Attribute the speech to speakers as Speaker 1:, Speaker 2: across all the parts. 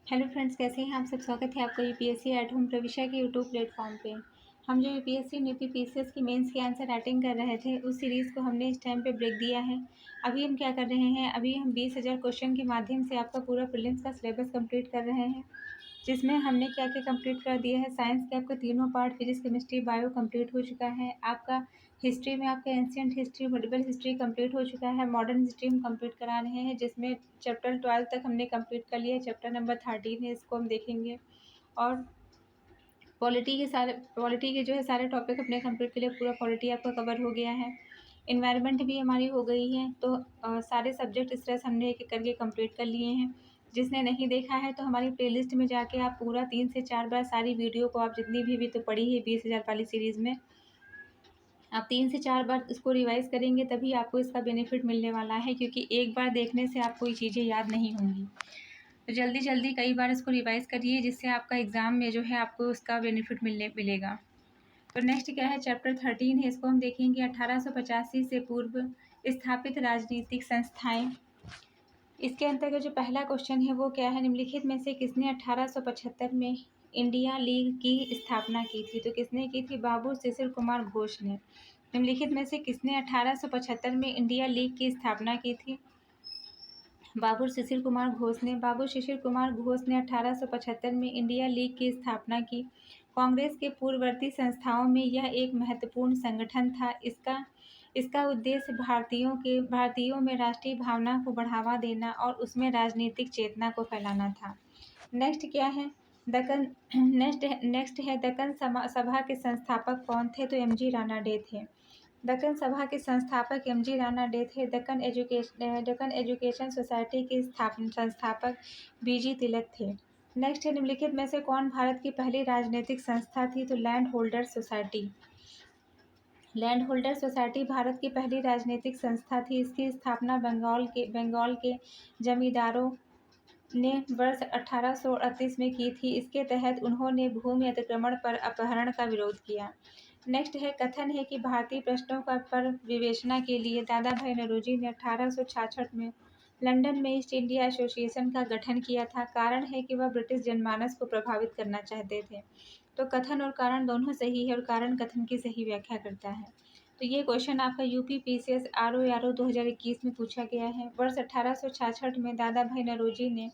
Speaker 1: Hello friends, कैसे हैं आप सब। स्वागत है आपका यूपीएससी एट होम प्रविष्या के यूट्यूब प्लेटफॉर्म पे। हम जो यूपीएससी और यूपीपीसीएस की मेंस के आंसर राइटिंग कर रहे थे, उस सीरीज़ को हमने इस टाइम पे ब्रेक दिया है। अभी हम क्या कर रहे हैं, अभी हम 20,000 क्वेश्चन के माध्यम से आपका पूरा प्रीलिम्स का सिलेबस कंप्लीट कर रहे हैं, जिसमें हमने क्या क्या कंप्लीट कर दिया है। साइंस के आपका तीनों part physics, chemistry, bio complete हो चुका है। आपका हिस्ट्री में आपका ancient history, medieval history complete हो चुका है। मॉडर्न हिस्ट्री हम कंप्लीट करा रहे हैं, जिसमें चैप्टर 12 तक हमने कंप्लीट कर लिया। चैप्टर नंबर 13 है, इसको हम देखेंगे। और पॉलिटी के जो है सारे टॉपिक अपने कंप्लीट के लिए, पूरा पॉलिटी आपका कवर हो गया है। इन्वायरमेंट भी हमारी हो गई है। तो सारे सब्जेक्ट इस तरह से हमने एक एक करके कंप्लीट कर लिए हैं। जिसने नहीं देखा है तो हमारी प्लेलिस्ट में जाके आप पूरा 3 से 4 बार सारी वीडियो को, आप जितनी भी तो पढ़ी है 20,000 वाली सीरीज़ में, आप 3 से 4 बार इसको रिवाइज़ करेंगे, तभी आपको इसका बेनिफिट मिलने वाला है। क्योंकि एक बार देखने से आपको ये चीज़ें याद नहीं होंगी। तो जल्दी जल्दी कई बार इसको रिवाइज़ करिए, जिससे आपका एग्ज़ाम में जो है आपको उसका बेनिफिट मिलेगा। तो नेक्स्ट क्या है, चैप्टर 13 है, इसको हम देखेंगे। 1885 से पूर्व स्थापित राजनीतिक संस्थाएं। इसके अंतर्गत जो पहला क्वेश्चन है वो क्या है, निम्नलिखित में से किसने 1875 में इंडिया लीग की स्थापना की थी। तो किसने की थी, बाबू शिशिर कुमार घोष ने। निम्नलिखित में से किसने 1875 में इंडिया लीग की स्थापना की थी, बाबू शिशिर कुमार घोष ने। बाबू शिशिर कुमार घोष ने 1875 में इंडिया लीग की स्थापना की। कांग्रेस के पूर्ववर्ती संस्थाओं में यह एक महत्वपूर्ण संगठन था। इसका उद्देश्य भारतीयों में राष्ट्रीय भावना को बढ़ावा देना और उसमें राजनीतिक चेतना को फैलाना था। नेक्स्ट क्या है, दक्कन नेक्स्ट है दक्कन सभा के संस्थापक कौन थे। तो एमजी राणा डे थे। दक्कन सभा के संस्थापक एमजी राणा डे थे। दक्कन एजुकेशन सोसाइटी के संस्थापक बीजी तिलक थे। नेक्स्ट है, निम्नलिखित में से कौन भारत की पहली राजनीतिक संस्था थी। तो land holder society. Land holder society Bharat की पहली राजनीतिक संस्था थी। इसकी स्थापना बंगाल के जमींदारों ने वर्ष 1838 में की थी। इसके तहत उन्होंने भूमि अतिक्रमण पर अपहरण का विरोध किया। नेक्स्ट है, कथन है कि भारतीय प्रश्नों पर विवेचना के लिए दादा भाई नौरोजी ने 1866 में लंदन में ईस्ट इंडिया एसोसिएशन का गठन किया था। कारण है कि वह ब्रिटिश जनमानस को प्रभावित करना चाहते थे। तो कथन और कारण दोनों सही है, और कारण कथन की सही व्याख्या करता है। तो ये क्वेश्चन आपका यूपी पीसीएस आरओ 2021 में पूछा गया है। वर्ष 1866 में दादा भाई नौरोजी ने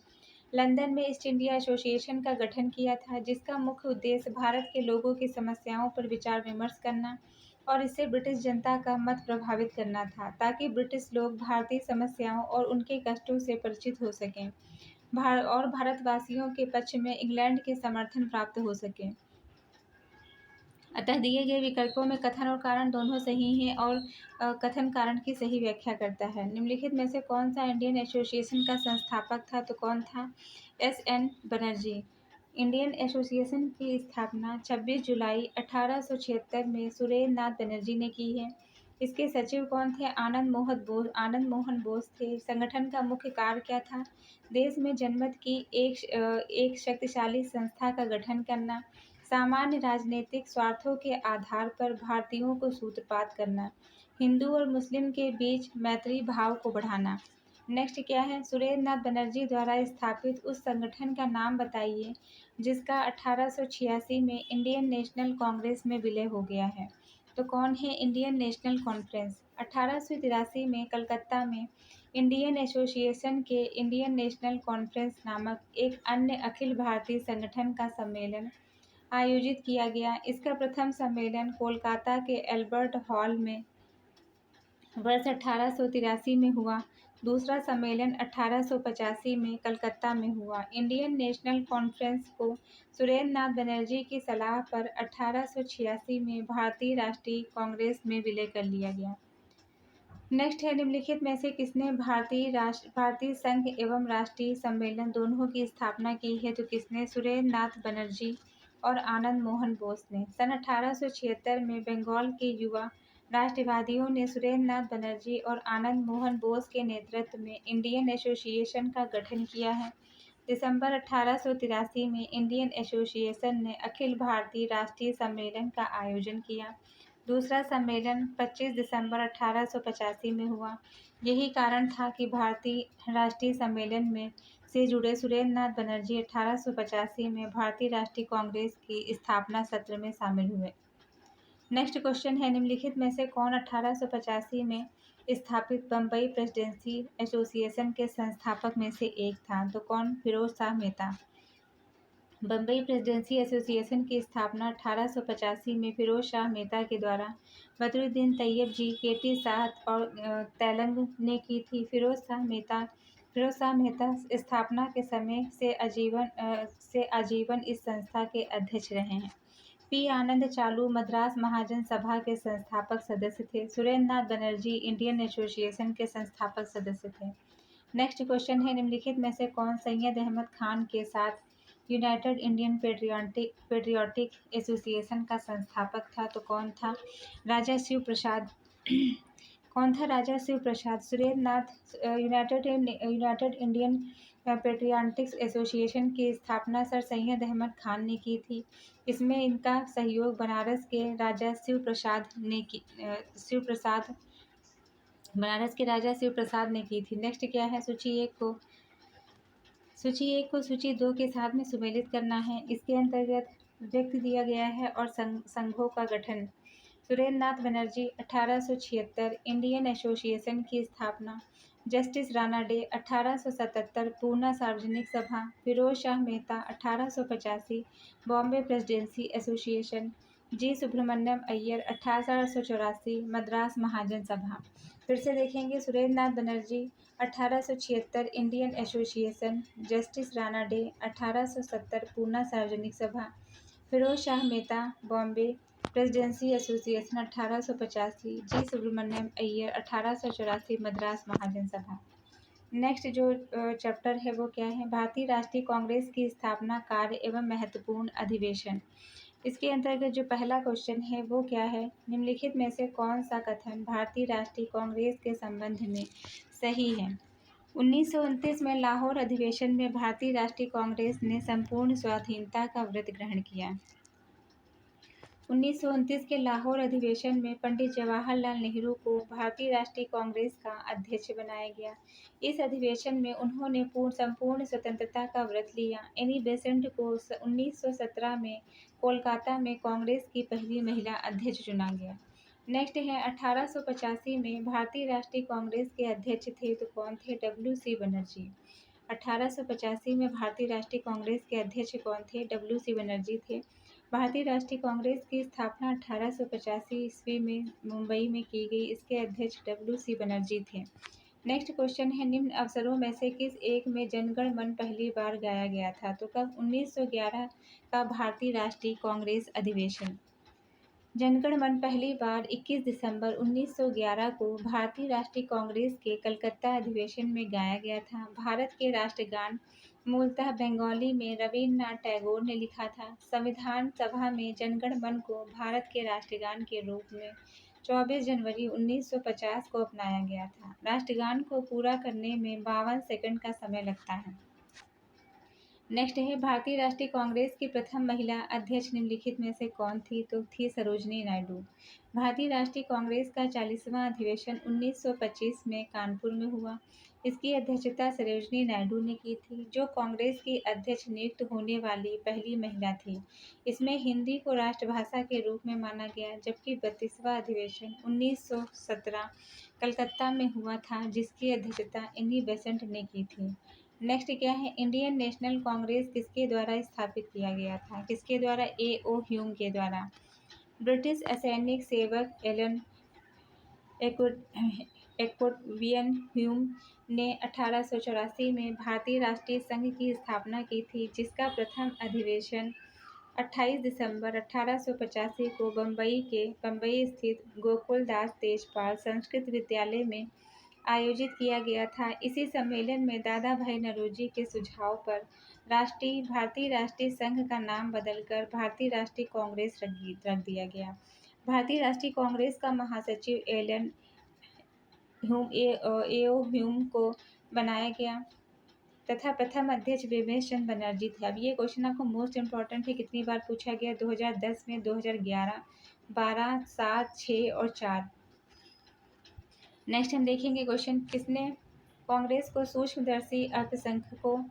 Speaker 1: लंदन में ईस्ट इंडिया एसोसिएशन का गठन किया था, जिसका मुख्य उद्देश्य भारत के लोगों की समस्याओं पर विचार विमर्श करना और इससे ब्रिटिश जनता का मत प्रभावित करना था, ताकि ब्रिटिश लोग भारतीय समस्याओं और उनके कष्टों से परिचित हो सकें और भारतवासियों के पक्ष में इंग्लैंड के समर्थन प्राप्त हो सके। अतः दिए गए विकल्पों में कथन और कारण दोनों सही हैं, और कथन कारण की सही व्याख्या करता है। निम्नलिखित में से कौन सा इंडियन एसोसिएशन का संस्थापक था। तो कौन था, एस.एन. बनर्जी। इंडियन एसोसिएशन की स्थापना 26 जुलाई 1876 में सुरेंद्र नाथ बनर्जी ने की है। इसके सचिव कौन थे, आनंद मोहन बोस थे। संगठन का मुख्य कार्य क्या था, देश में जनमत की एक शक्तिशाली संस्था का गठन करना, सामान्य राजनीतिक स्वार्थों के आधार पर भारतीयों को सूत्रपात करना, हिंदू और मुस्लिम के बीच मैत्री भाव को बढ़ाना। नेक्स्ट क्या है, सुरेंद्र नाथ बनर्जी द्वारा स्थापित उस संगठन का नाम बताइए जिसका 1886 में इंडियन नेशनल कांग्रेस में विलय हो गया है। तो कौन है, इंडियन नेशनल कॉन्फ्रेंस। 1883 में कलकत्ता में इंडियन एसोसिएशन के इंडियन नेशनल कॉन्फ्रेंस नामक एक अन्य अखिल भारतीय संगठन का सम्मेलन आयोजित किया गया। इसका प्रथम सम्मेलन कोलकाता के एल्बर्ट हॉल में वर्ष 1883 में हुआ। दूसरा सम्मेलन 1885 में कलकत्ता में हुआ। इंडियन नेशनल कॉन्फ्रेंस को सुरेंद्र नाथ बनर्जी की सलाह पर 1886 में भारतीय राष्ट्रीय कांग्रेस में विलय कर लिया गया। नेक्स्ट है, निम्नलिखित में से किसने भारतीय संघ एवं राष्ट्रीय सम्मेलन दोनों की स्थापना की है। तो किसने, सुरेंद्र नाथ बनर्जी और आनंद मोहन बोस ने। सन 1876 में बंगाल के युवा राष्ट्रवादियों ने सुरेंद्र नाथ बनर्जी और आनंद मोहन बोस के नेतृत्व में इंडियन एसोसिएशन का गठन किया है। दिसंबर 1883 में इंडियन एसोसिएशन ने अखिल भारतीय राष्ट्रीय सम्मेलन का आयोजन किया। दूसरा सम्मेलन 25 दिसंबर 1885 में हुआ। यही कारण था कि भारतीय राष्ट्रीय सम्मेलन में से जुड़े सुरेंद्र नाथ बनर्जी 1885 में भारतीय राष्ट्रीय कांग्रेस की स्थापना सत्र में शामिल हुए। नेक्स्ट क्वेश्चन है, निम्नलिखित में से कौन 1885 में स्थापित बम्बई प्रेसिडेंसी एसोसिएशन के संस्थापक में से एक था? तो कौन? फिरोज शाह मेहता। बम्बई प्रेसिडेंसी एसोसिएशन की स्थापना 1885 में फिरोज शाह मेहता के द्वारा बदरुद्दीन तैयब जी, केटी साहत और तेलंग ने की थी। फिरोज शाह मेहता स्थापना के समय से आजीवन इस संस्था के अध्यक्ष रहे हैं। पी आनंद चालू मद्रास महाजन सभा के संस्थापक सदस्य थे। सुरेंद्र नाथ बनर्जी इंडियन एसोसिएशन के संस्थापक सदस्य थे। नेक्स्ट क्वेश्चन है, निम्नलिखित में से कौन सैयद अहमद खान के साथ यूनाइटेड इंडियन पेट्रियाटिक एसोसिएशन का संस्थापक था? तो कौन था? राजा शिव प्रसाद। कौन था राजा शिव प्रसाद? सुरेंद्र नाथ यूनाइटेड इंडियन पेट्रियाटिक्स एसोसिएशन की स्थापना सर सैयद अहमद खान ने की थी। इसमें इनका सहयोग बनारस के राजा शिव प्रसाद ने की थी। नेक्स्ट क्या है? सूची एक को सूची 2 के साथ में सुमेलित करना है। इसके अंतर्गत व्यक्ति दिया गया है और संघों का गठन। सुरेंद्र नाथ बनर्जी 1876 इंडियन एसोसिएशन की स्थापना। Justice Ranade 1877 Poona Sarvajanik Sabha. Feroz Shah Mehta 1885 Bombay Presidency Association. G Subramaniam Iyer 1884 Madras Mahajan Sabha. फिर से देखेंगे, Surendra Nath Banerjee 1876 Indian Association. Justice Ranade 1870 Poona Sarvajanik Sabha. Feroz Shah Mehta Bombay Presidency Association 1885। G Subramaniam Iyer 1884 Madras Mahajan Sabha. Next जो चैप्टर है वो क्या है? भारतीय राष्ट्रीय कांग्रेस की स्थापना, कार्य एवं महत्वपूर्ण अधिवेशन। इसके अंतर्गत जो पहला क्वेश्चन है वो क्या है? निम्नलिखित में से कौन सा कथन भारतीय राष्ट्रीय कांग्रेस के संबंध में सही है? 1929 में लाहौर अधिवेशन में भारतीय राष्ट्रीय कांग्रेस ने संपूर्ण स्वाधीनता का व्रत ग्रहण किया। 1929 के लाहौर अधिवेशन में पंडित जवाहरलाल नेहरू को भारतीय राष्ट्रीय कांग्रेस का अध्यक्ष बनाया गया। इस अधिवेशन में उन्होंने संपूर्ण स्वतंत्रता का व्रत लिया। एनी बेसेंट को 1917 में कोलकाता में कांग्रेस की पहली महिला अध्यक्ष चुना गया। नेक्स्ट है, 1885 में भारतीय राष्ट्रीय कांग्रेस के अध्यक्ष थे तो कौन थे? WC बनर्जी। 1885 में भारतीय राष्ट्रीय कांग्रेस के अध्यक्ष कौन थे? WC बनर्जी थे। भारतीय राष्ट्रीय कांग्रेस की स्थापना 1885 ईस्वी में मुंबई में की गई। इसके अध्यक्ष WC बनर्जी थे। नेक्स्ट क्वेश्चन है, निम्न अवसरों में से किस एक में जनगण मन पहली बार गाया गया था? तो कब? 1911 का भारतीय राष्ट्रीय कांग्रेस अधिवेशन। जनगण मन पहली बार 21 दिसंबर 1911 को भारतीय राष्ट्रीय कांग्रेस के कलकत्ता अधिवेशन में गाया गया था। भारत के राष्ट्रगान मूलतः बंगाली में रवींद्रनाथ टैगोर ने लिखा था। संविधान सभा में जनगण मन को भारत के राष्ट्रगान के रूप में 24 जनवरी 1950 को अपनाया गया था। राष्ट्रगान को पूरा करने में 52 सेकंड का समय लगता है। नेक्स्ट है, भारतीय राष्ट्रीय कांग्रेस की प्रथम महिला अध्यक्ष निम्नलिखित में से कौन थी? तो थी सरोजनी नायडू। भारतीय राष्ट्रीय कांग्रेस का 40वां अधिवेशन 1925 में कानपुर में हुआ। इसकी अध्यक्षता सरोजनी नायडू ने की थी, जो कांग्रेस की अध्यक्ष नियुक्त होने वाली पहली महिला थी। इसमें हिंदी को राष्ट्रभाषा के रूप में माना गया, जबकि 32वां अधिवेशन 1917 कलकत्ता में हुआ था, जिसकी अध्यक्षता एनी बेसेंट ने की थी। नेक्स्ट क्या है, इंडियन नेशनल कांग्रेस किसके द्वारा स्थापित किया गया था? किसके द्वारा? A.O. ह्यूम के द्वारा। ब्रिटिश असैनिक सेवक एलन एक्वियन ह्यूम ने 1884 में भारतीय राष्ट्रीय संघ की स्थापना की थी, जिसका प्रथम अधिवेशन 28 दिसंबर 1885 को बम्बई स्थित गोकुलदास तेजपाल संस्कृत विद्यालय में आयोजित किया गया था। इसी सम्मेलन में दादा भाई नौरोजी के सुझाव पर भारतीय राष्ट्रीय संघ का नाम बदलकर भारतीय राष्ट्रीय कांग्रेस रख दिया गया। भारतीय राष्ट्रीय कांग्रेस का महासचिव एलन A.O. ह्यूम को बनाया गया तथा प्रथम अध्यक्ष बिमलेश चंद्र बनर्जी थे। अब ये क्वेश्चन आपको मोस्ट इम्पॉर्टेंट है, कितनी बार पूछा गया? 2010 में, 2011, 12, 7, 6 और 4। नेक्स्ट हम देखेंगे क्वेश्चन, कांग्रेस को सूक्ष्मदर्शी अल्पसंख्यकों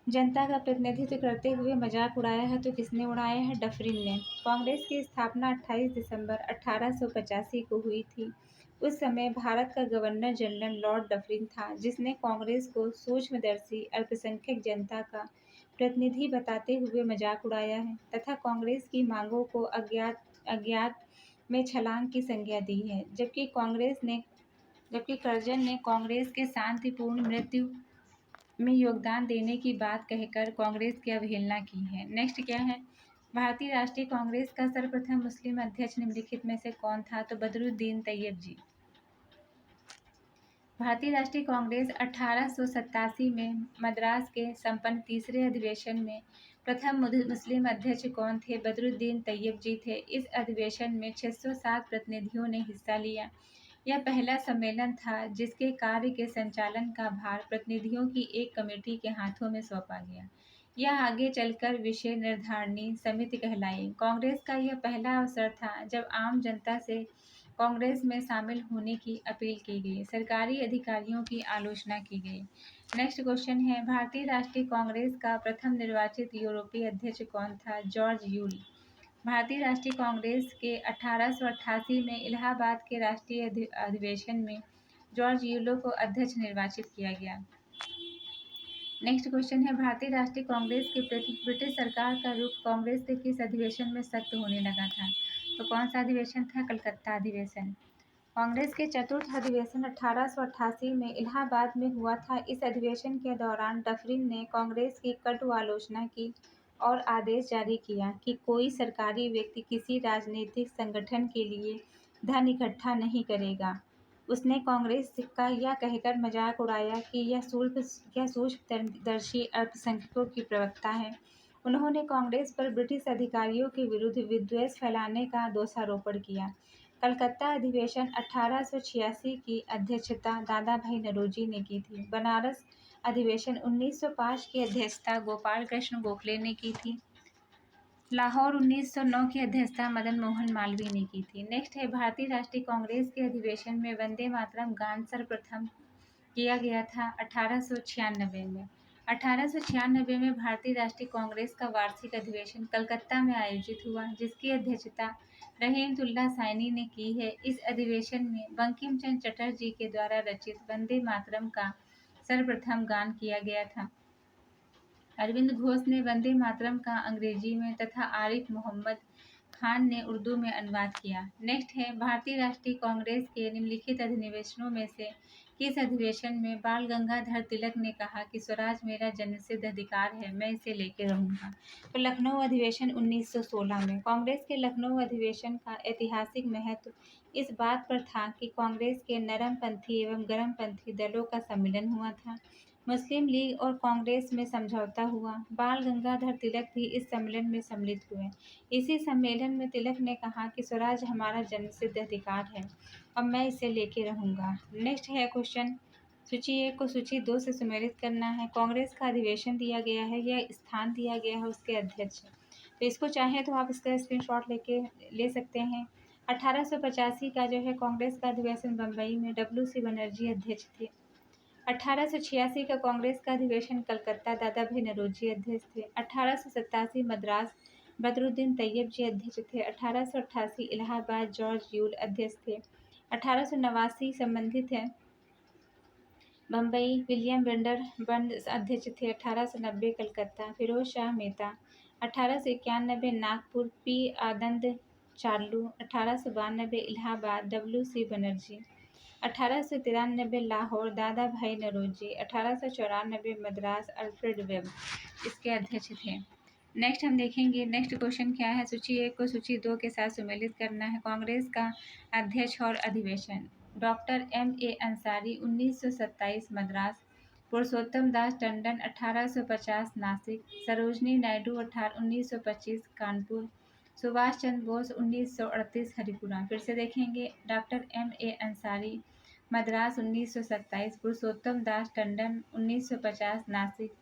Speaker 1: जनता का प्रतिनिधित्व करते हुए मजाक उड़ाया है तो किसने उड़ाया है? डफरिन ने। कांग्रेस की स्थापना 28 दिसंबर 1885 को हुई थी। उस समय भारत का गवर्नर जनरल लॉर्ड डफरिन था, जिसने कांग्रेस को सूक्ष्मदर्शी अल्पसंख्यक जनता का प्रतिनिधि बताते हुए मजाक उड़ाया है तथा कांग्रेस की मांगों को अज्ञात अज्ञात में छलांग की संज्ञा दी है, जबकि कर्जन ने कांग्रेस के शांतिपूर्ण मृत्यु में योगदान देने की बात कहकर कांग्रेस की अवहेलना की है। नेक्स्ट क्या है? भारतीय राष्ट्रीय कांग्रेस का सर्वप्रथम मुस्लिम अध्यक्ष निम्नलिखित में से कौन था? तो बदरुद्दीन तैयब जी। भारतीय राष्ट्रीय कांग्रेस 1887 में मद्रास के संपन्न तीसरे अधिवेशन में प्रथम मुस्लिम अध्यक्ष कौन थे? बदरुद्दीन तैयब जी थे। इस अधिवेशन में 607 प्रतिनिधियों ने हिस्सा लिया। यह पहला सम्मेलन था जिसके कार्य के संचालन का भार प्रतिनिधियों की एक कमेटी के हाथों में सौंपा गया। यह आगे चलकर विषय निर्धारणी समिति कहलाई। कांग्रेस का यह पहला अवसर था जब आम जनता से कांग्रेस में शामिल होने की अपील की गई। सरकारी अधिकारियों की आलोचना की गई। नेक्स्ट क्वेश्चन है, भारतीय राष्ट्रीय कांग्रेस का प्रथम निर्वाचित यूरोपीय अध्यक्ष कौन था? George Yule. भारतीय राष्ट्रीय कांग्रेस के 1888 में इलाहाबाद के राष्ट्रीय अधिवेशन में जॉर्ज यूलो को अध्यक्ष निर्वाचित किया गया। नेक्स्ट क्वेश्चन है, भारतीय राष्ट्रीय कांग्रेस के प्रति ब्रिटिश सरकार का रुख कांग्रेस के किस अधिवेशन में सख्त होने लगा था? तो कौन सा अधिवेशन था? कलकत्ता अधिवेशन। कांग्रेस के चतुर्थ अधिवेशन 1888 में इलाहाबाद में हुआ था। इस अधिवेशन के दौरान डफरिन ने कांग्रेस की कटु आलोचना की और आदेश जारी किया कि कोई सरकारी व्यक्ति किसी राजनीतिक संगठन के लिए धन इकट्ठा नहीं करेगा। उसने कांग्रेस का यह कहकर मजाक उड़ाया कि यह सूक्ष्मदर्शी अल्पसंख्यकों की प्रवक्ता है। उन्होंने कांग्रेस पर ब्रिटिश अधिकारियों के विरुद्ध विद्वेष फैलाने का दोषारोपण किया। कलकत्ता अधिवेशन 1886 की अध्यक्षता दादा भाई नौरोजी ने की थी। बनारस अधिवेशन 1905 की अध्यक्षता गोपाल कृष्ण गोखले ने की थी। लाहौर 1909 की अध्यक्षता मदन मोहन मालवीय ने की थी। नेक्स्ट है, भारतीय राष्ट्रीय कांग्रेस के अधिवेशन में वंदे मातरम गान सर्वप्रथम किया गया था 1896 में। 1896 में भारतीय राष्ट्रीय कांग्रेस का वार्षिक अधिवेशन कलकत्ता में आयोजित हुआ, जिसकी अध्यक्षता रहीमतुल्लाह सैनी ने की है। इस अधिवेशन में बंकिम चंद्र चटर्जी के द्वारा रचित वंदे मातरम का सर्वप्रथम गान किया गया था। अरविंद घोष ने वंदे मातरम का अंग्रेजी में तथा आरिफ मोहम्मद खान ने उर्दू में अनुवाद किया। नेक्स्ट है, भारतीय राष्ट्रीय कांग्रेस के निम्नलिखित अधिवेशनों में से किस अधिवेशन में बाल गंगाधर तिलक ने कहा कि स्वराज मेरा जन्मसिद्ध अधिकार है, मैं इसे लेकर रहूंगा? तो लखनऊ अधिवेशन 1916 में। कांग्रेस के लखनऊ अधिवेशन का ऐतिहासिक महत्व इस बात पर था कि कांग्रेस के नरमपंथी एवं गर्मपंथी दलों का सम्मिलन हुआ था। मुस्लिम लीग और कांग्रेस में समझौता हुआ। बाल गंगाधर तिलक भी इस सम्मेलन में सम्मिलित हुए। इसी सम्मेलन में तिलक ने कहा कि स्वराज हमारा जन्मसिद्ध अधिकार है और मैं इसे लेके रहूंगा। नेक्स्ट है क्वेश्चन, सूची 1 को सूची 2 से सम्मिलित करना है। कांग्रेस का अधिवेशन दिया गया है, यह स्थान दिया गया है उसके अध्यक्ष। तो इसको चाहे तो आप इसका स्क्रीनशॉट लेके ले सकते हैं। 1885 का जो है कांग्रेस का अधिवेशन बम्बई में WC बनर्जी अध्यक्ष थे। 1886 का कांग्रेस का अधिवेशन कलकत्ता दादा भाई नौरोजी अध्यक्ष थे। 1887 मद्रास बदरुद्दीन तैयब जी अध्यक्ष थे। 1888 इलाहाबाद जॉर्ज यूल अध्यक्ष थे। 1889 संबंधित है बम्बई विलियम बेंडर बंड अध्यक्ष थे। 1890 कलकत्ता फिरोज शाह मेहता। 1891 नागपुर P आनंद चार्लू। 1892 इलाहाबाद WC बनर्जी। 1893 लाहौर दादा भाई नौरोजी। 1894 मद्रास अल्फ्रेड वेब इसके अध्यक्ष थे। नेक्स्ट हम देखेंगे, नेक्स्ट क्वेश्चन क्या है, सूची 1 को सूची 2 के साथ सम्मिलित करना है। कांग्रेस का अध्यक्ष और अधिवेशन डॉक्टर MA अंसारी 1927 मद्रास, पुरुषोत्तम दास टंडन 1850 नासिक, सरोजनी नायडू 1925 कानपुर, सुभाष चंद्र बोस 1938 हरिपुरा। फिर से देखेंगे, डॉक्टर MA अंसारी मद्रास 1927, पुरुषोत्तम दास टंडन 1950 नासिक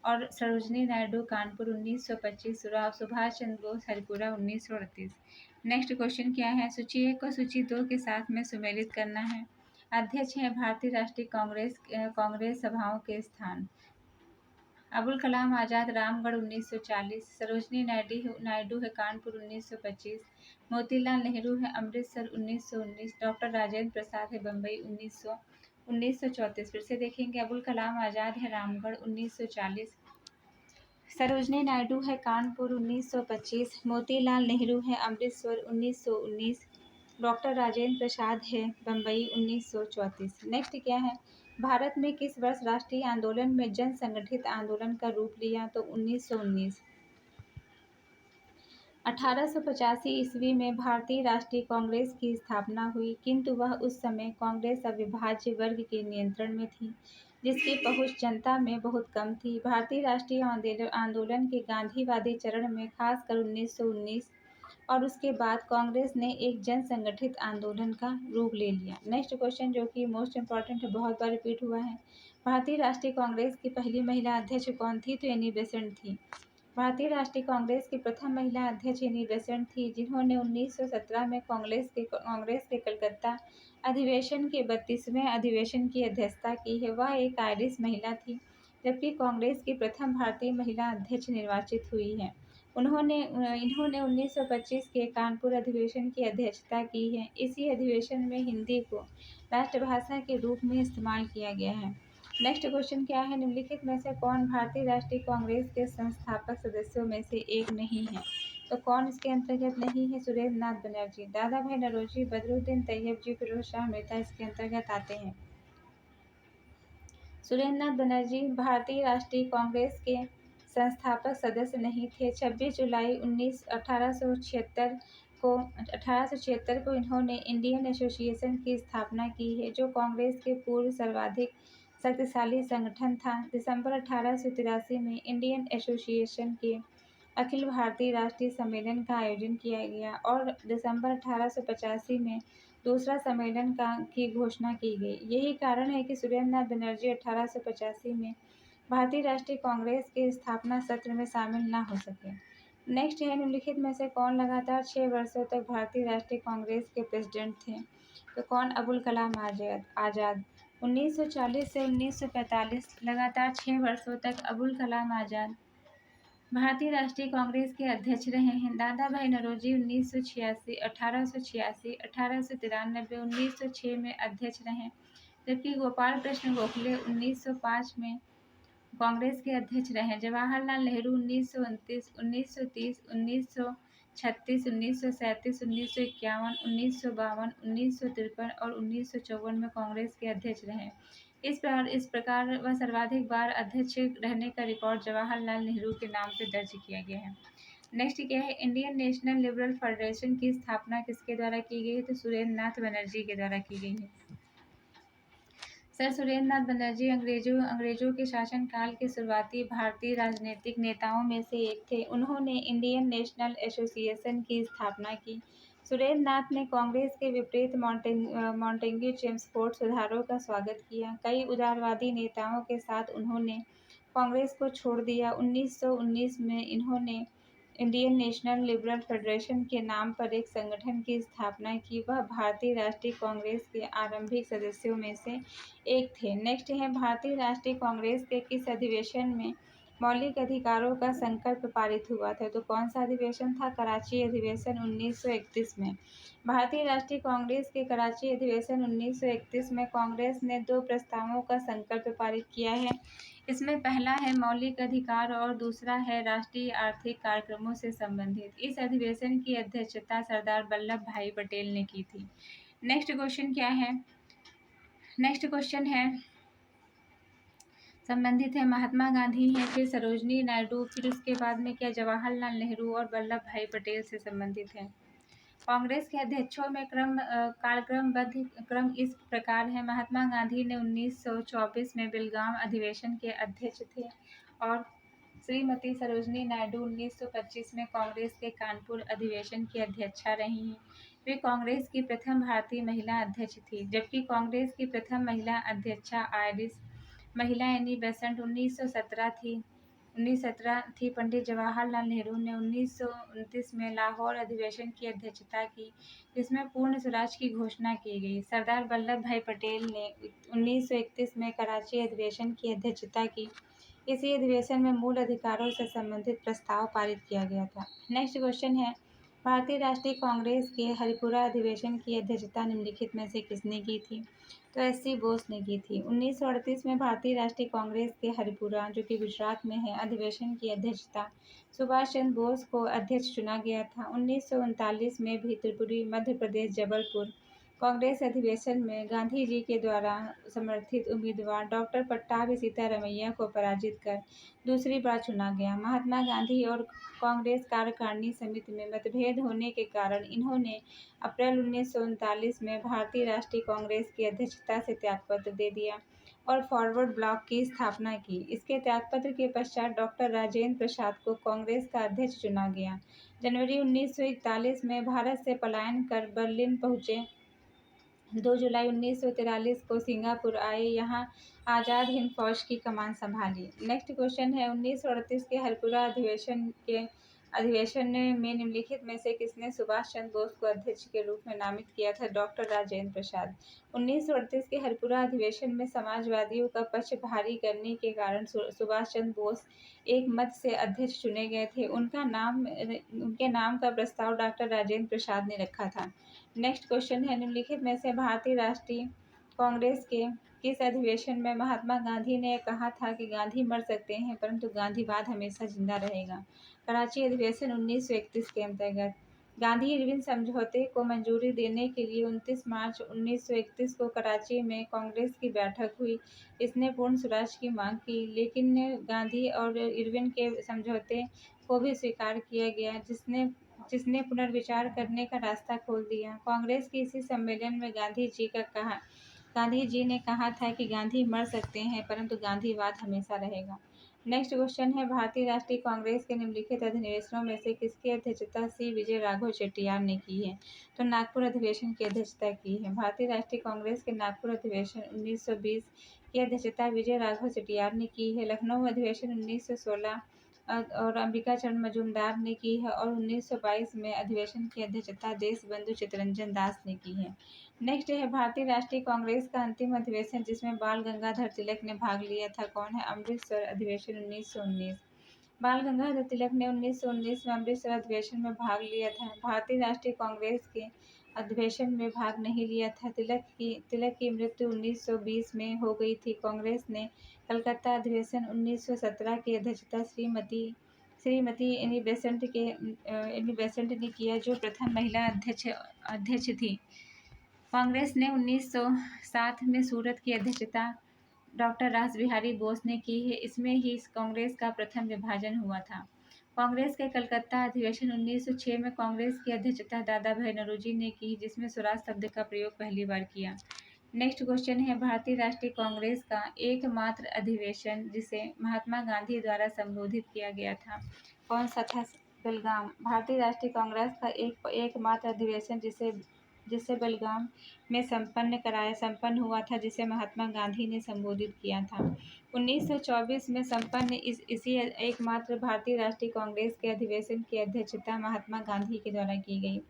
Speaker 1: और सरोजनी नायडू कानपुर 1925, सुभाष चंद्र बोस हरिपुरा 1938। नेक्स्ट क्वेश्चन क्या है, सूची 1 को सूची 2 के साथ में सम्मिलित करना है। अध्यक्ष हैं भारतीय राष्ट्रीय कांग्रेस सभाओं के स्थान। अबुल कलाम आज़ाद रामगढ़ 1940, सरोजनी नायडू है कानपुर 1925, मोतीलाल नेहरू है अमृतसर 1919, डॉक्टर राजेंद्र प्रसाद है बम्बई 1934। फिर से देखेंगे, अबुल कलाम आज़ाद है रामगढ़ 1940, सरोजनी नायडू है कानपुर 1925, मोतीलाल नेहरू है अमृतसर 1919, डॉक्टर राजेंद्र प्रसाद है बम्बई 1934। नेक्स्ट क्या है, भारत में किस वर्ष राष्ट्रीय आंदोलन में जन संगठित आंदोलन का रूप लिया? तो 1919। 1885 ईस्वी में भारतीय राष्ट्रीय कांग्रेस की स्थापना हुई, किंतु वह उस समय कांग्रेस अविभाज्य वर्ग के नियंत्रण में थी, जिसकी पहुंच जनता में बहुत कम थी। भारतीय राष्ट्रीय आंदोलन के गांधीवादी चरण में खासकर 1919 और उसके बाद कांग्रेस ने एक जन संगठित आंदोलन का रूप ले लिया। नेक्स्ट क्वेश्चन जो कि मोस्ट इम्पॉर्टेंट है, बहुत बार रिपीट हुआ है, भारतीय राष्ट्रीय कांग्रेस की पहली महिला अध्यक्ष कौन थी? तो एनी बेसेंट थी। भारतीय राष्ट्रीय कांग्रेस की प्रथम महिला अध्यक्ष एनी बेसेंट थी, जिन्होंने 1917 में कांग्रेस के कलकत्ता अधिवेशन के 32वें अधिवेशन की अध्यक्षता की है। वह एक आयरिश महिला थी, जबकि कांग्रेस की प्रथम भारतीय महिला अध्यक्ष निर्वाचित हुई है। इन्होंने 1925 के कानपुर अधिवेशन की अध्यक्षता की है। इसी अधिवेशन में हिंदी को राष्ट्रभाषा के रूप में इस्तेमाल किया गया है। नेक्स्ट क्वेश्चन क्या है, निम्नलिखित में से कौन भारतीय राष्ट्रीय कांग्रेस के संस्थापक सदस्यों में से एक नहीं है? तो कौन इसके अंतर्गत नहीं है? सुरेंद्र नाथ बनर्जी, दादा भाई नौरोजी, बदरुद्दीन तैयबजी, फिरोज शाह मेहता इसके अंतर्गत आते हैं। सुरेंद्र नाथ बनर्जी भारतीय राष्ट्रीय कांग्रेस के संस्थापक सदस्य नहीं थे। 26 जुलाई 1876 को इन्होंने इंडियन एसोसिएशन की स्थापना की है, जो कांग्रेस के पूर्व सर्वाधिक शक्तिशाली संगठन था। दिसंबर 1883 में इंडियन एसोसिएशन के अखिल भारतीय राष्ट्रीय सम्मेलन का आयोजन किया गया और दिसंबर 1885 में दूसरा सम्मेलन की घोषणा की गई। यही कारण है कि सुरेंद्र नाथ बनर्जी 1885 में भारतीय राष्ट्रीय कांग्रेस के स्थापना सत्र में शामिल न हो सके। नेक्स्ट है, निम्नलिखित में से कौन लगातार 6 वर्षों तक भारतीय राष्ट्रीय कांग्रेस के प्रेसिडेंट थे? तो कौन? अबुल कलाम आज़ाद 1940 से 1945 लगातार 6 वर्षों तक अबुल कलाम आज़ाद भारतीय राष्ट्रीय कांग्रेस के अध्यक्ष रहे हैं। दादा भाई नौरोजी 1986, 1886, 1893, 1906 में अध्यक्ष रहे, जबकि गोपाल कृष्ण गोखले 1905 में कांग्रेस के अध्यक्ष रहे। जवाहरलाल नेहरू 1929, 1930, 1936, 1937, 1951, 1952, 1953 और 1954 में कांग्रेस के अध्यक्ष रहे। इस प्रकार वह सर्वाधिक बार अध्यक्ष रहने का रिकॉर्ड जवाहरलाल नेहरू के नाम पे दर्ज किया गया है। नेक्स्ट क्या है, इंडियन नेशनल लिबरल फेडरेशन की स्थापना किसके द्वारा की गई है? तो सुरेंद्र नाथ बनर्जी के द्वारा की गई है। सर सुरेंद्र नाथ बनर्जी अंग्रेजों के शासनकाल के शुरुआती भारतीय राजनीतिक नेताओं में से एक थे। उन्होंने इंडियन नेशनल एसोसिएशन की स्थापना की। सुरेंद्र नाथ ने कांग्रेस के विपरीत मॉन्टेग्यू चेम्सफोर्ड सुधारों का स्वागत किया। कई उदारवादी नेताओं के साथ उन्होंने कांग्रेस को छोड़ दिया। 1919 में इन्होंने इंडियन नेशनल लिबरल फेडरेशन के नाम पर एक संगठन की स्थापना की। वह भारतीय राष्ट्रीय कांग्रेस के आरंभिक सदस्यों में से एक थे। नेक्स्ट है, भारतीय राष्ट्रीय कांग्रेस के किस अधिवेशन में मौलिक अधिकारों का संकल्प पारित हुआ था? तो कौन सा अधिवेशन था? कराची अधिवेशन 1931 में। भारतीय राष्ट्रीय कांग्रेस के कराची अधिवेशन 1931 में कांग्रेस ने 2 प्रस्तावों का संकल्प पारित किया है। इसमें पहला है मौलिक अधिकार और दूसरा है राष्ट्रीय आर्थिक कार्यक्रमों से संबंधित। इस अधिवेशन की अध्यक्षता सरदार वल्लभ भाई पटेल ने की थी। नेक्स्ट क्वेश्चन क्या है? नेक्स्ट क्वेश्चन है संबंधित है महात्मा गांधी है, फिर सरोजनी नायडू, फिर उसके बाद में क्या जवाहरलाल नेहरू और वल्लभ भाई पटेल से संबंधित है। कांग्रेस के अध्यक्षों में कालक्रमबद्ध क्रम इस प्रकार है। महात्मा गांधी ने 1924 में बेलगाम अधिवेशन के अध्यक्ष थे और श्रीमती सरोजनी नायडू 1925 में कांग्रेस के कानपुर अधिवेशन की अध्यक्षा रही हैं। वे कांग्रेस की प्रथम भारतीय महिला अध्यक्ष थी, जबकि कांग्रेस की प्रथम महिला अध्यक्षा आयरिश महिला एनी बेसेंट 1917 थी। 1917 थी। पंडित जवाहरलाल नेहरू ने 1929 में लाहौर अधिवेशन की अध्यक्षता की, जिसमें पूर्ण स्वराज की घोषणा की गई। सरदार वल्लभ भाई पटेल ने 1931 में कराची अधिवेशन की अध्यक्षता की। इसी अधिवेशन में मूल अधिकारों से संबंधित प्रस्ताव पारित किया गया था। नेक्स्ट क्वेश्चन है, भारतीय राष्ट्रीय कांग्रेस के हरिपुरा अधिवेशन की अध्यक्षता निम्नलिखित में से किसने की थी? तो एस.सी. बोस ने की थी। 1938 में भारतीय राष्ट्रीय कांग्रेस के हरिपुरा, जो कि गुजरात में है, अधिवेशन की अध्यक्षता सुभाष चंद्र बोस को अध्यक्ष चुना गया था। 1939 में भी त्रिपुरी, मध्य प्रदेश, जबलपुर कांग्रेस अधिवेशन में गांधी जी के द्वारा समर्थित उम्मीदवार डॉक्टर पट्टाभी सीतारमैया को पराजित कर दूसरी बार चुना गया। महात्मा गांधी और कांग्रेस कार्यकारिणी समिति में मतभेद होने के कारण इन्होंने अप्रैल 1939 में भारतीय राष्ट्रीय कांग्रेस की अध्यक्षता से त्यागपत्र दे दिया और फॉरवर्ड ब्लॉक की स्थापना की। इसके त्यागपत्र के पश्चात डॉक्टर राजेंद्र प्रसाद को कांग्रेस का अध्यक्ष चुना गया। जनवरी 1941 में भारत से पलायन कर बर्लिन पहुंचे। 2 जुलाई 1943 को सिंगापुर आए, यहाँ आज़ाद हिंद फौज की कमान संभाली। नेक्स्ट क्वेश्चन है, 1938 के हरिपुरा अधिवेशन में निम्नलिखित में से किसने सुभाष चंद्र बोस को अध्यक्ष के रूप में नामित किया था? डॉक्टर राजेंद्र प्रसाद। 1938 के हरिपुरा अधिवेशन में समाजवादियों का पक्ष भारी करने के कारण सुभाष चंद्र बोस एक मत से अध्यक्ष चुने गए थे। उनके नाम का प्रस्ताव डॉक्टर राजेंद्र प्रसाद ने रखा था। नेक्स्ट क्वेश्चन है, निम्नलिखित में से भारतीय राष्ट्रीय कांग्रेस के किस अधिवेशन में महात्मा गांधी ने कहा था कि गांधी मर सकते हैं परंतु गांधीवाद हमेशा जिंदा रहेगा? कराची अधिवेशन 1931 के अंतर्गत। गांधी इरविन समझौते को मंजूरी देने के लिए 29 मार्च 1931 को कराची में कांग्रेस की बैठक हुई। इसने पूर्ण स्वराज की मांग की, लेकिन गांधी और इरविन के समझौते को भी स्वीकार किया गया, जिसने पुनर्विचार करने का रास्ता खोल दिया। कांग्रेस के इसी सम्मेलन में गांधी जी ने कहा था कि गांधी मर सकते हैं परंतु गांधीवाद हमेशा रहेगा। नेक्स्ट क्वेश्चन है, भारतीय राष्ट्रीय कांग्रेस के निम्नलिखित अधिवेशनों में से किसकी अध्यक्षता सी विजय राघव चेट्टियार ने की है? तो नागपुर अधिवेशन की अध्यक्षता की है। भारतीय राष्ट्रीय कांग्रेस के नागपुर अधिवेशन 1920 की अध्यक्षता विजय राघव चेट्टियार ने की है। लखनऊ अधिवेशन 1916 और अंबिका चरण मजूमदार ने की है और 1922 में अधिवेशन की अध्यक्षता देशबंधु चित्तरंजन दास ने की है। नेक्स्ट है, भारतीय राष्ट्रीय कांग्रेस का अंतिम अधिवेशन जिसमें बाल गंगाधर तिलक ने भाग लिया था, कौन है? अमृतसर अधिवेशन 1919। बाल गंगाधर तिलक ने 1919 में अमृतसर अधिवेशन में भाग लिया था। भारतीय राष्ट्रीय कांग्रेस के अधिवेशन में भाग नहीं लिया था। तिलक की मृत्यु 1920 में हो गई थी। कांग्रेस ने कलकत्ता अधिवेशन 1917 की अध्यक्षता श्रीमती एनी बेसेंट ने किया, जो प्रथम महिला अध्यक्ष थी। कांग्रेस ने 1907 में सूरत की अध्यक्षता डॉक्टर रासबिहारी बोस ने की है। इसमें ही कांग्रेस का प्रथम विभाजन हुआ था। कांग्रेस के कलकत्ता अधिवेशन 1906 में कांग्रेस की अध्यक्षता दादा भाई नौरोजी ने की, जिसमें स्वराज शब्द का प्रयोग पहली बार किया। नेक्स्ट क्वेश्चन है, भारतीय राष्ट्रीय कांग्रेस का एकमात्र अधिवेशन जिसे महात्मा गांधी द्वारा संबोधित किया गया था, कौन सा था? बेलगाम। भारतीय राष्ट्रीय कांग्रेस का एकमात्र अधिवेशन जिसे बेलगाम में संपन्न हुआ था, जिसे महात्मा गांधी ने संबोधित किया था। 1924 में संपन्न इसी एकमात्र भारतीय राष्ट्रीय कांग्रेस के अधिवेशन की अध्यक्षता महात्मा गांधी के द्वारा की गई।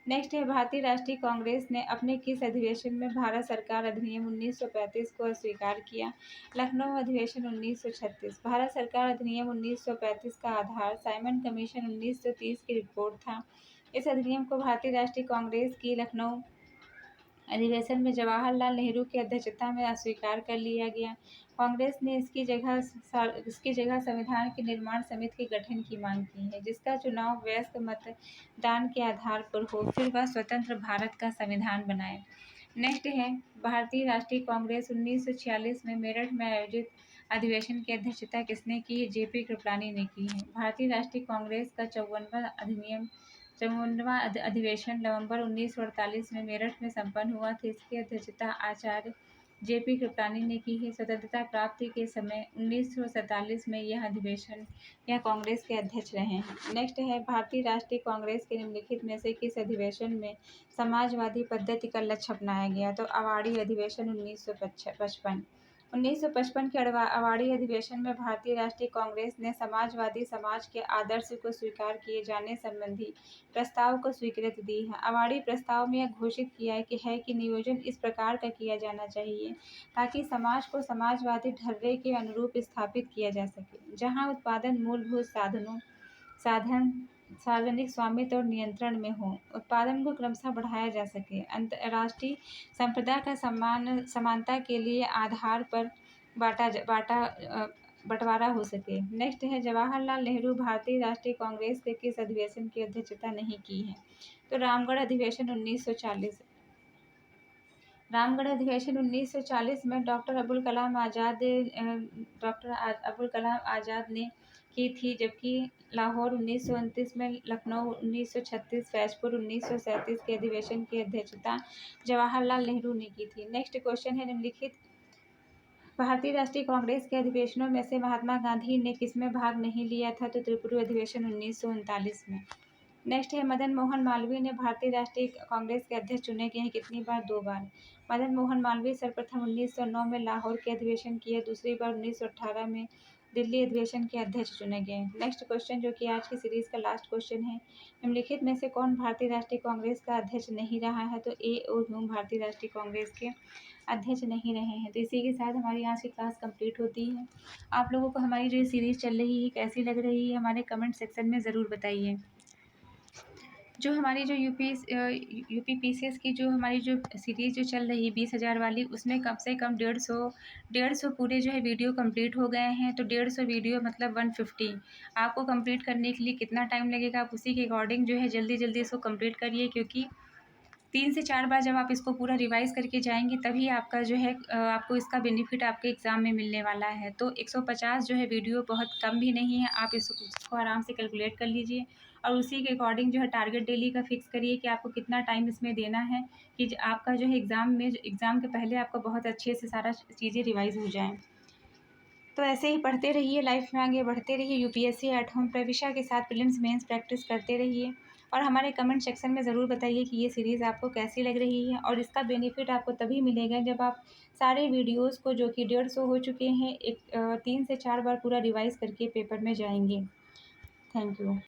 Speaker 1: नेक्स्ट है, भारतीय राष्ट्रीय कांग्रेस ने अपने किस अधिवेशन में भारत सरकार अधिनियम 1935 को अस्वीकार किया? लखनऊ अधिवेशन 1936। भारत सरकार अधिनियम 1935 का आधार साइमन कमीशन 1930 की रिपोर्ट था। इस अधिनियम को भारतीय राष्ट्रीय कांग्रेस की लखनऊ अधिवेशन में जवाहरलाल नेहरू की अध्यक्षता में अस्वीकार कर लिया गया। कांग्रेस ने इसकी जगह संविधान की निर्माण समिति के गठन की मांग की है, जिसका चुनाव वयस्क मतदान के आधार पर हो, फिर वह स्वतंत्र भारत का संविधान बनाए। नेक्स्ट है, भारतीय राष्ट्रीय कांग्रेस 1946 में मेरठ में आयोजित अधिवेशन की अध्यक्षता किसने की है? जेपी कृपलानी ने की है। भारतीय राष्ट्रीय कांग्रेस का 54वां अधिवेशन नवंबर 1948 में मेरठ में संपन्न हुआ था। इसकी अध्यक्षता आचार्य जेपी कृपलानी ने की है। स्वतंत्रता प्राप्ति के समय 1947 में यह कांग्रेस के अध्यक्ष रहे हैं। नेक्स्ट है, भारतीय राष्ट्रीय कांग्रेस के निम्नलिखित में से किस अधिवेशन में समाजवादी पद्धति का लक्ष्य अपनाया गया? तो अवाड़ी अधिवेशन 1955। 1955 के अवार्डी अधिवेशन में भारतीय राष्ट्रीय कांग्रेस ने समाजवादी समाज के आदर्श को स्वीकार किए जाने संबंधी प्रस्ताव को स्वीकृति दी है। अवार्डी प्रस्ताव में यह घोषित किया है कि नियोजन इस प्रकार का किया जाना चाहिए ताकि समाज को समाजवादी ढर्रे के अनुरूप स्थापित किया जा सके, जहां उत्पादन मूलभूत साधन सार्वजनिक स्वामित्व और नियंत्रण में हो, उत्पादन को क्रमशः बढ़ाया जा सके, अंतर्राष्ट्रीय संप्रदाय का समानता के लिए आधार पर बंटवारा हो सके। नेक्स्ट है, जवाहरलाल नेहरू भारतीय राष्ट्रीय कांग्रेस के किस अधिवेशन की अध्यक्षता नहीं की है? तो रामगढ़ अधिवेशन 1940। रामगढ़ अधिवेशन 1940 में डॉक्टर अबुल कलाम आज़ाद ने की थी, जबकि लाहौर 1929 में, लखनऊ 1936, फैजपुर 1937 के अधिवेशन की अध्यक्षता जवाहरलाल नेहरू ने की थी। नेक्स्ट क्वेश्चन है, निम्नलिखित भारतीय राष्ट्रीय कांग्रेस के अधिवेशनों में से महात्मा गांधी ने किसमें भाग नहीं लिया था? तो त्रिपुरा अधिवेशन 1939 में। नेक्स्ट है, मदन मोहन मालवीय ने भारतीय राष्ट्रीय कांग्रेस के अध्यक्ष चुने गए हैं कितनी बार? 2 बार। मदन मोहन मालवीय सर्वप्रथम 1909 में लाहौर के अधिवेशन किए, दूसरी बार 1918 में दिल्ली अधिवेशन के अध्यक्ष चुने गए। नेक्स्ट क्वेश्चन, जो कि आज की सीरीज का लास्ट क्वेश्चन है, निम्नलिखित में से कौन भारतीय राष्ट्रीय कांग्रेस का अध्यक्ष नहीं रहा है? तो ए ओ ह्यूम भारतीय राष्ट्रीय कांग्रेस के अध्यक्ष नहीं रहे हैं। तो इसी के साथ हमारी आज की क्लास कंप्लीट होती है। आप लोगों को हमारी जो सीरीज चल रही है कैसी लग रही है, हमारे कमेंट सेक्शन में ज़रूर बताइए। जो हमारी जो यूपी पीसीएस की जो हमारी जो सीरीज़ जो चल रही है 20,000 वाली, उसमें कम से कम 150 पूरे जो है वीडियो कंप्लीट हो गए हैं। तो 150 वीडियो मतलब 150 आपको कंप्लीट करने के लिए कितना टाइम लगेगा, आप उसी के अकॉर्डिंग जो है जल्दी जल्दी इसको कंप्लीट करिए, क्योंकि 3 से 4 बार जब आप इसको पूरा रिवाइज़ करके जाएंगे तभी आपका जो है आपको इसका बेनिफिट आपके एग्ज़ाम में मिलने वाला है। तो 150 जो है वीडियो बहुत कम भी नहीं है, आप इसको आराम से कैलकुलेट कर लीजिए और उसी के अकॉर्डिंग जो है टारगेट डेली का फिक्स करिए कि आपको कितना टाइम इसमें देना है कि आपका जो है एग्ज़ाम के पहले आपका बहुत अच्छे से सारा चीज़ें रिवाइज़ हो जाएँ। तो ऐसे ही पढ़ते रहिए, लाइफ में आगे बढ़ते रहिए, यूपीएससी एट होम प्रविशा के साथ प्रीलिम्स मेंस प्रैक्टिस करते रहिए और हमारे कमेंट सेक्शन में ज़रूर बताइए कि ये सीरीज़ आपको कैसी लग रही है। और इसका बेनिफिट आपको तभी मिलेगा जब आप सारे वीडियोज़ को, जो कि 150 हो चुके हैं, 3 से 4 बार पूरा रिवाइज़ करके पेपर में जाएंगे। Thank you.